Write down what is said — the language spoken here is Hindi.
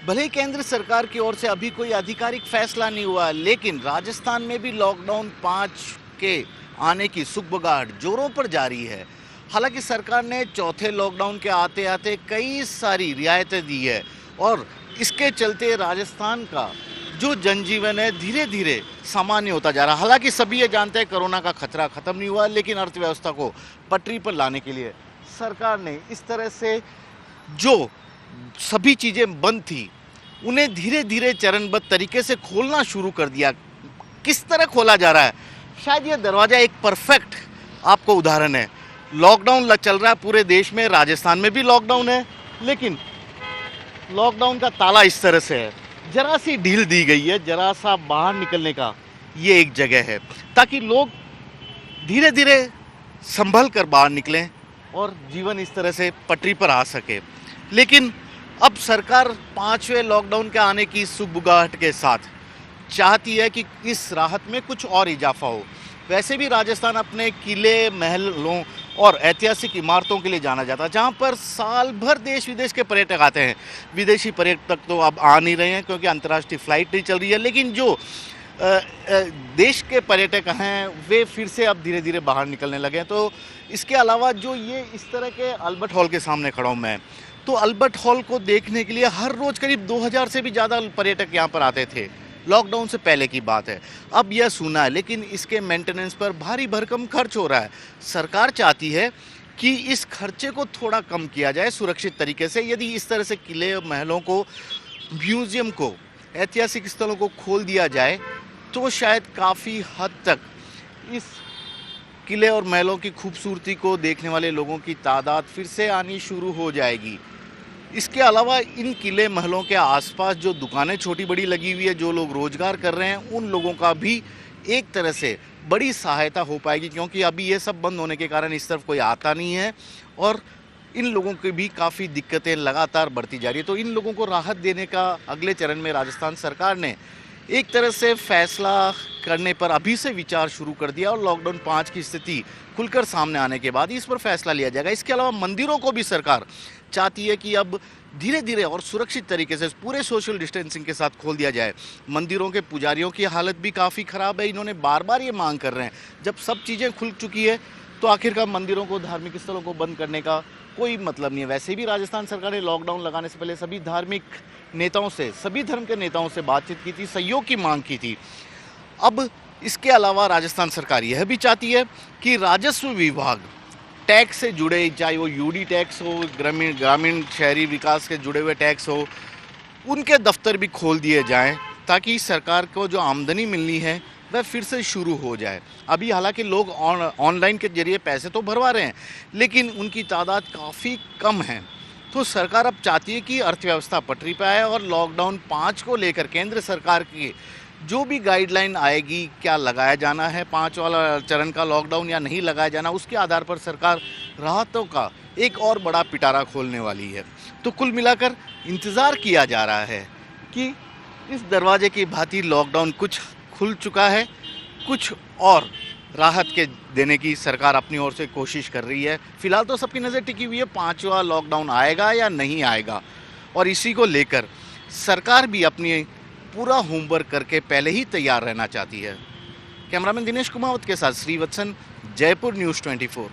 भले ही केंद्र सरकार की ओर से अभी कोई आधिकारिक फैसला नहीं हुआ, लेकिन राजस्थान में भी लॉकडाउन 5 के आने की सुगबुगाहट जोरों पर जारी है। हालांकि सरकार ने चौथे लॉकडाउन के आते आते कई सारी रियायतें दी है और इसके चलते राजस्थान का जो जनजीवन है धीरे धीरे सामान्य होता जा रहा है। हालांकि सभी ये जानते हैं कोरोना का खतरा खत्म नहीं हुआ, लेकिन अर्थव्यवस्था को पटरी पर लाने के लिए सरकार ने इस तरह से जो सभी चीज़ें बंद थी उन्हें धीरे धीरे चरणबद्ध तरीके से खोलना शुरू कर दिया। किस तरह खोला जा रहा है, शायद ये दरवाज़ा एक परफेक्ट आपको उदाहरण है। लॉकडाउन चल रहा है पूरे देश में, राजस्थान में भी लॉकडाउन है, लेकिन लॉकडाउन का ताला इस तरह से है, जरा सी ढील दी गई है, जरा सा बाहर निकलने का ये एक जगह है ताकि लोग धीरे धीरे संभल कर बाहर निकलें और जीवन इस तरह से पटरी पर आ सके। लेकिन अब सरकार 5वें लॉकडाउन के आने की सुगबुगाहट के साथ चाहती है कि इस राहत में कुछ और इजाफा हो। वैसे भी राजस्थान अपने किले, महलों और ऐतिहासिक इमारतों के लिए जाना जाता है, जहां पर साल भर देश विदेश के पर्यटक आते हैं। विदेशी पर्यटक तो अब आ नहीं रहे हैं क्योंकि अंतर्राष्ट्रीय फ्लाइट नहीं चल रही है, लेकिन जो देश के पर्यटक हैं वे फिर से अब धीरे धीरे बाहर निकलने लगे हैं। तो इसके अलावा जो ये इस तरह के अल्बर्ट हॉल के सामने खड़ा हूँ मैं, तो अल्बर्ट हॉल को देखने के लिए हर रोज़ करीब 2000 से भी ज़्यादा पर्यटक यहाँ पर आते थे। लॉकडाउन से पहले की बात है, अब यह सुना है, लेकिन इसके मेंटेनेंस पर भारी भरकम खर्च हो रहा है। सरकार चाहती है कि इस खर्चे को थोड़ा कम किया जाए सुरक्षित तरीके से। यदि इस तरह से किले, महलों को, म्यूज़ियम को, ऐतिहासिक स्थलों को खोल दिया जाए तो शायद काफ़ी हद तक इस किले और महलों की खूबसूरती को देखने वाले लोगों की तादाद फिर से आनी शुरू हो जाएगी। इसके अलावा इन किले महलों के आसपास जो दुकानें छोटी बड़ी लगी हुई है, जो लोग रोजगार कर रहे हैं, उन लोगों का भी एक तरह से बड़ी सहायता हो पाएगी, क्योंकि अभी ये सब बंद होने के कारण इस तरफ कोई आता नहीं है और इन लोगों की भी काफ़ी दिक्कतें लगातार बढ़ती जा रही है। तो इन लोगों को राहत देने का अगले चरण में राजस्थान सरकार ने एक तरह से फैसला करने पर अभी से विचार शुरू कर दिया और लॉकडाउन 5 की स्थिति खुलकर सामने आने के बाद इस पर फैसला लिया जाएगा। इसके अलावा मंदिरों को भी सरकार चाहती है कि अब धीरे धीरे और सुरक्षित तरीके से पूरे सोशल डिस्टेंसिंग के साथ खोल दिया जाए। मंदिरों के पुजारियों की हालत भी काफ़ी ख़राब है। इन्होंने बार बार ये मांग कर रहे हैं, जब सब चीज़ें खुल चुकी है तो आखिरकार मंदिरों को, धार्मिक स्थलों को बंद करने का कोई मतलब नहीं है। वैसे भी राजस्थान सरकार ने लॉकडाउन लगाने से पहले सभी धार्मिक नेताओं से, सभी धर्म के नेताओं से बातचीत की थी, सहयोग की मांग की थी। अब इसके अलावा राजस्थान सरकार यह भी चाहती है कि राजस्व विभाग टैक्स से जुड़े, चाहे वो यूडी टैक्स हो, ग्रामीण शहरी विकास के जुड़े हुए टैक्स हो, उनके दफ्तर भी खोल दिए जाएं ताकि सरकार को जो आमदनी मिलनी है वह फिर से शुरू हो जाए। अभी हालांकि लोग ऑनलाइन के जरिए पैसे तो भरवा रहे हैं, लेकिन उनकी तादाद काफ़ी कम है। तो सरकार अब चाहती है कि अर्थव्यवस्था पटरी पर आए और लॉकडाउन 5 को लेकर केंद्र सरकार की जो भी गाइडलाइन आएगी, क्या लगाया जाना है 5 वाला चरण का लॉकडाउन या नहीं लगाया जाना, उसके आधार पर सरकार राहतों का एक और बड़ा पिटारा खोलने वाली है। तो कुल मिलाकर इंतज़ार किया जा रहा है कि इस दरवाजे की भांति लॉकडाउन कुछ खुल चुका है, कुछ और राहत के देने की सरकार अपनी ओर से कोशिश कर रही है। फिलहाल तो सबकी नज़र टिकी हुई है 5वां लॉकडाउन आएगा या नहीं आएगा, और इसी को लेकर सरकार भी अपनी पूरा होमवर्क करके पहले ही तैयार रहना चाहती है। कैमरामैन दिनेश कुमावत के साथ श्रीवत्सन, जयपुर न्यूज़ 24।